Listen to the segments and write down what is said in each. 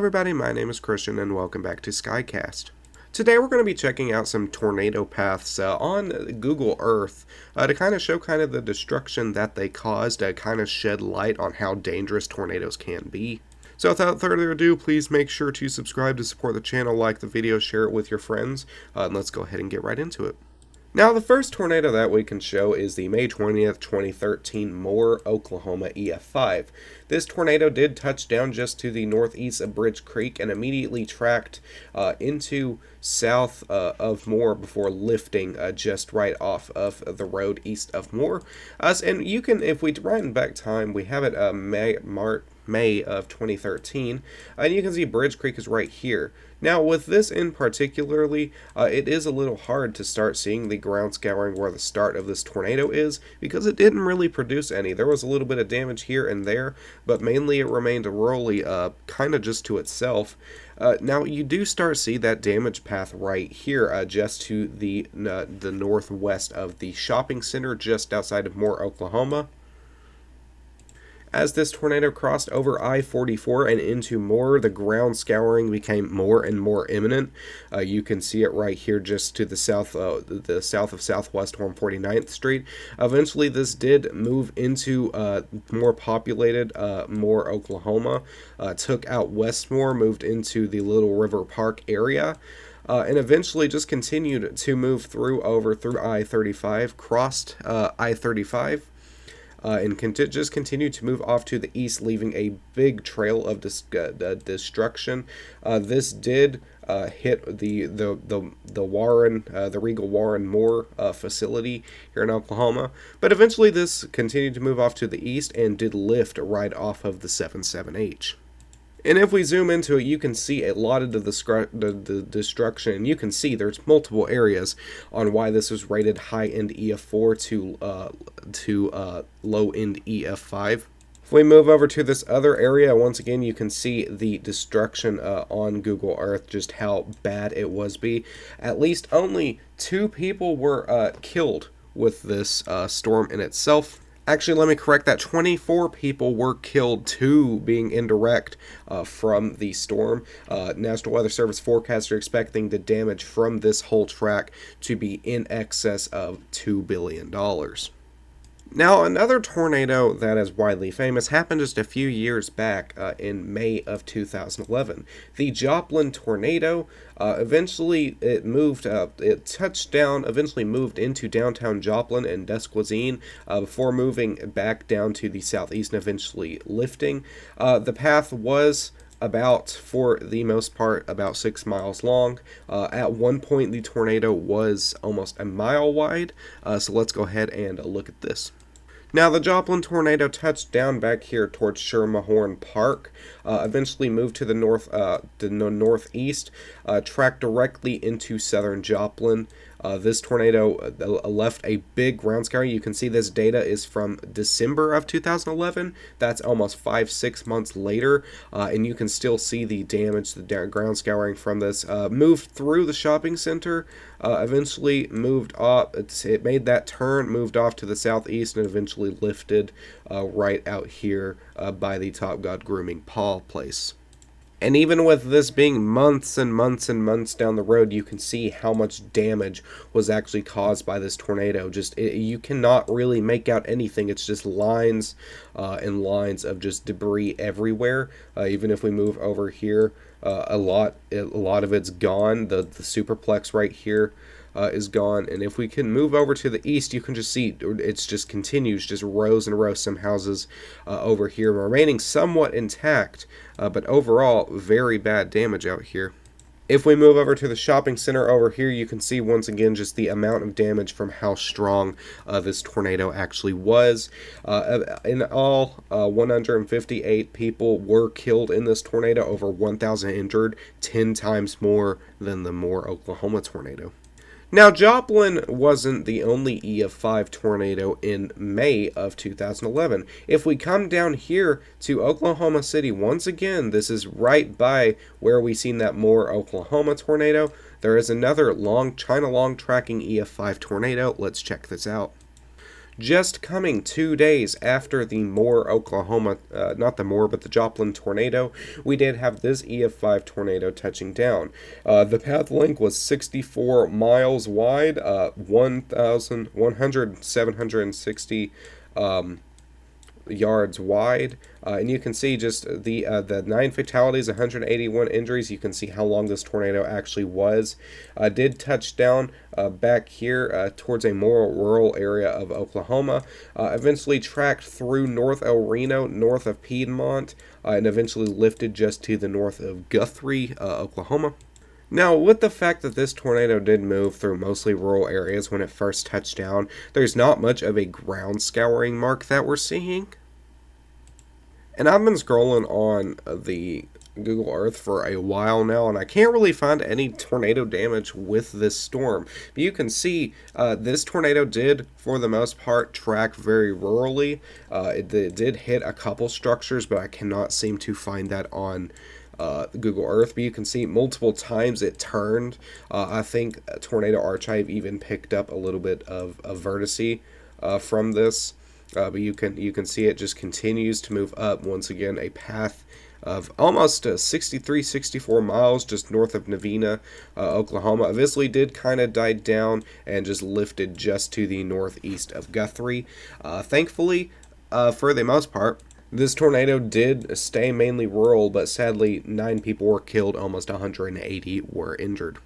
everybody, my name is Christian and welcome back to Skycast. Today we're going to be checking out some tornado paths on Google Earth to kind of show the destruction that they caused, to kind of shed light on how dangerous tornadoes can be. So without further ado, please make sure to subscribe to support the channel, like the video, share it with your friends, and let's go ahead and get right into it. Now, the first tornado that we can show is the May 20th, 2013 Moore, Oklahoma EF5. This tornado did touch down just to the northeast of Bridge Creek and immediately tracked into south of Moore before lifting just right off of the road east of Moore. And you can, if we run back time, we have it May of 2013, and you can see Bridge Creek is right here. Now, with this in particularly, it is a little hard to start seeing the ground scouring where the start of this tornado is, because it didn't really produce any. There was a little bit of damage here and there, but mainly it remained rurally kind of just to itself. Now, you do start see that damage path right here, just to the northwest of the shopping center just outside of Moore, Oklahoma. As this tornado crossed over I-44 and into Moore, the ground scouring became more and more imminent. You can see it right here just to the south of Southwest 149th Street. Eventually, this did move into more populated Moore, Oklahoma, took out Westmore, moved into the Little River Park area. And eventually just continued to move through I-35, crossed I-35, and just continued to move off to the east, leaving a big trail of destruction. This did hit the Warren, the Regal Warren Moore facility here in Oklahoma, but eventually this continued to move off to the east and did lift right off of the 77H. And if we zoom into it, you can see a lot of the destruction, and you can see there's multiple areas on why this was rated high-end EF4 to low-end EF5. If we move over to this other area, once again, you can see the destruction on Google Earth, just how bad it was. At least only 2 people were killed with this storm in itself. Actually, let me correct that. 24 people were killed, 2 being indirect from the storm. National Weather Service forecasts are expecting the damage from this whole track to be in excess of $2 billion. Now, another tornado that is widely famous happened just a few years back in May of 2011. The Joplin tornado, eventually it touched down, eventually moved into downtown Joplin and Desquezine before moving back down to the southeast and eventually lifting. The path was for the most part, about 6 miles long. At one point, the tornado was almost a mile wide. So let's go ahead and look at this. Now, the Joplin tornado touched down back here towards Schermerhorn Park, eventually moved to the northeast, tracked directly into southern Joplin. This tornado left a big ground scouring. You can see this data is from December of 2011. That's almost 5-6 months later, and you can still see the damage, the ground scouring from this. Moved through the shopping center, eventually moved off. It made that turn, moved off to the southeast, and eventually lifted right out here by the Top God Grooming Paul place. And even with this being months and months and months down the road, you can see how much damage was actually caused by this tornado. You cannot really make out anything. It's just lines and lines of just debris everywhere. Even if we move over here, a lot of it's gone. The superplex right here is gone. And if we can move over to the east, you can just see it's just continues, just rows and rows. Some houses over here remaining somewhat intact, but overall very bad damage out here. If we move over to the shopping center over here, you can see once again just the amount of damage from how strong this tornado actually was. In all, 158 people were killed in this tornado, over 1,000 injured, 10 times more than the Moore, Oklahoma tornado. Now, Joplin wasn't the only EF5 tornado in May of 2011. If we come down here to Oklahoma City, once again, this is right by where we seen that Moore, Oklahoma tornado. There is another China long tracking EF5 tornado. Let's check this out. Just coming 2 days after the Moore, Oklahoma, not the Moore, but the Joplin tornado, we did have this EF5 tornado touching down. The path length was 64 miles wide, 1,760 yards wide, and you can see just the 9 fatalities, 181 injuries. You can see how long this tornado actually was. Did touch down back here towards a more rural area of Oklahoma. Eventually tracked through North El Reno, north of Piedmont, and eventually lifted just to the north of Guthrie, Oklahoma. Now, with the fact that this tornado did move through mostly rural areas when it first touched down, there's not much of a ground scouring mark that we're seeing. And I've been scrolling on the Google Earth for a while now, and I can't really find any tornado damage with this storm. But you can see this tornado did, for the most part, track very rurally. It did hit a couple structures, but I cannot seem to find that on Google Earth, but you can see multiple times it turned. I think Tornado Archive even picked up a little bit of vertice from this, but you can see it just continues to move up. Once again, a path of almost 63, 64 miles just north of Navina, Oklahoma. Eventually did kind of died down and just lifted just to the northeast of Guthrie. Thankfully, for the most part, this tornado did stay mainly rural, but sadly 9 people were killed, almost 180 were injured.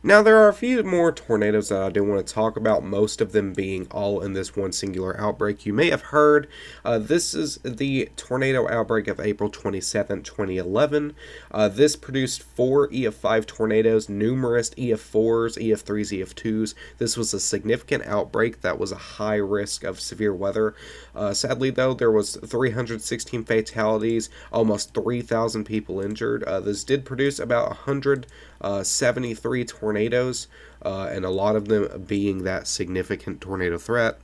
Now, there are a few more tornadoes that I do want to talk about, most of them being all in this one singular outbreak. You may have heard, this is the tornado outbreak of April 27, 2011. This produced 4 EF5 tornadoes, numerous EF4s, EF3s, EF2s. This was a significant outbreak that was a high risk of severe weather. Sadly, though, there was 316 fatalities, almost 3,000 people injured. This did produce about 173 tornadoes, and a lot of them being that significant tornado threat.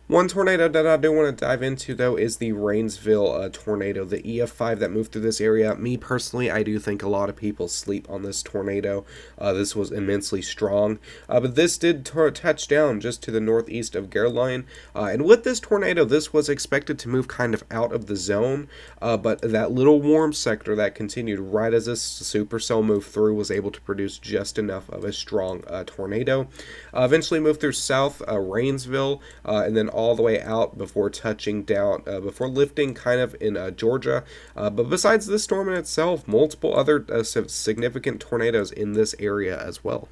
One tornado that I do want to dive into, though, is the Rainsville tornado, the EF5 that moved through this area. Me, personally, I do think a lot of people sleep on this tornado. This was immensely strong, but this did touch down just to the northeast of Gerline, and with this tornado, this was expected to move kind of out of the zone, but that little warm sector that continued right as this supercell moved through was able to produce just enough of a strong tornado. Eventually moved through South Rainsville, and then all the way out before touching down, before lifting kind of in Georgia. But besides this storm in itself, multiple other significant tornadoes in this area as well.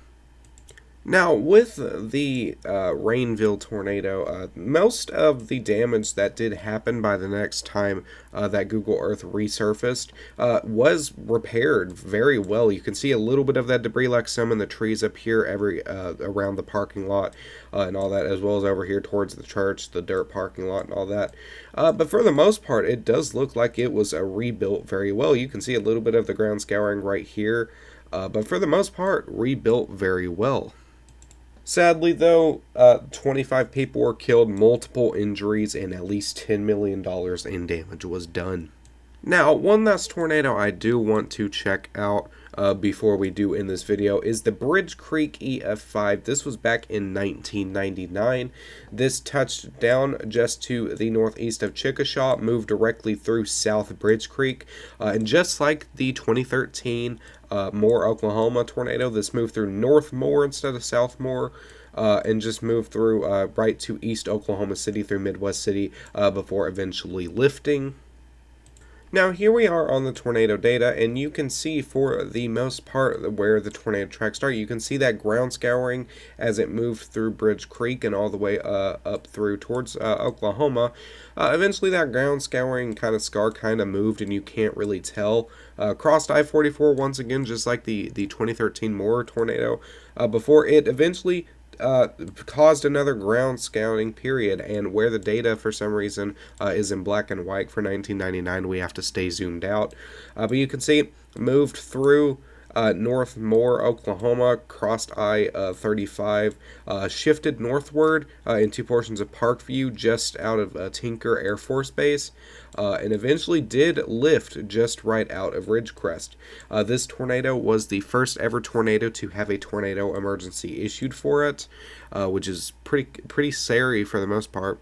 Now, with the Rainville tornado, most of the damage that did happen by the next time that Google Earth resurfaced was repaired very well. You can see a little bit of that debris, like some in the trees up here, around the parking lot and all that, as well as over here towards the church, the dirt parking lot and all that. But for the most part, it does look like it was rebuilt very well. You can see a little bit of the ground scouring right here, but for the most part, rebuilt very well. Sadly, though, 25 people were killed, multiple injuries, and at least $10 million in damage was done. Now, one last tornado I do want to check out before we do in this video is the Bridge Creek EF5. This was back in 1999. This touched down just to the northeast of Chickasha, moved directly through South Bridge Creek, and just like the 2013 Moore, Oklahoma tornado, this moved through North Moore instead of South Moore, and just moved through right to East Oklahoma City through Midwest City before eventually lifting. Now, here we are on the tornado data, and you can see for the most part where the tornado tracks start. You can see that ground scouring as it moved through Bridge Creek and all the way up through towards Oklahoma. Eventually, that ground scouring kind of moved, and you can't really tell. Crossed I-44 once again, just like the 2013 Moore tornado, before it eventually caused another ground scouting period, and where the data for some reason is in black and white for 1999, we have to stay zoomed out, but you can see it moved through North Moore, Oklahoma, crossed I-35, shifted northward into portions of Parkview, just out of Tinker Air Force Base, and eventually did lift just right out of Ridgecrest. This tornado was the first ever tornado to have a tornado emergency issued for it, which is pretty scary for the most part.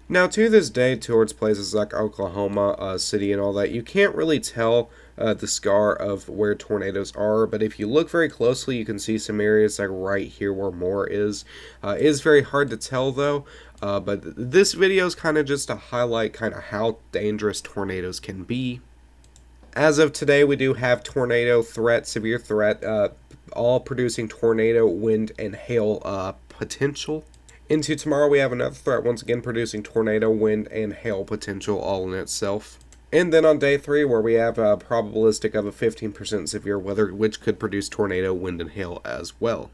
Now, to this day, towards places like Oklahoma City and all that, you can't really tell the scar of where tornadoes are, but if you look very closely, you can see some areas like right here where Moore is. It is very hard to tell, though, but this video is kind of just to highlight kind of how dangerous tornadoes can be. As of today, we do have tornado threat, severe threat, all producing tornado, wind, and hail potential. Into tomorrow, we have another threat, once again producing tornado, wind, and hail potential all in itself. And then on day 3, where we have a probabilistic of a 15% severe weather, which could produce tornado, wind, and hail as well.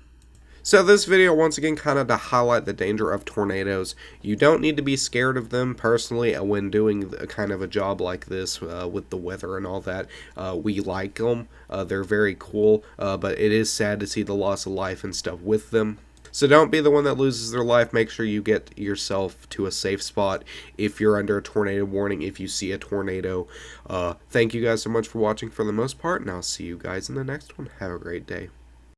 So this video, once again, kind of to highlight the danger of tornadoes. You don't need to be scared of them. Personally, when doing kind of a job like this with the weather and all that, we like them. They're very cool, but it is sad to see the loss of life and stuff with them. So don't be the one that loses their life. Make sure you get yourself to a safe spot if you're under a tornado warning, if you see a tornado. Thank you guys so much for watching for the most part, and I'll see you guys in the next one. Have a great day.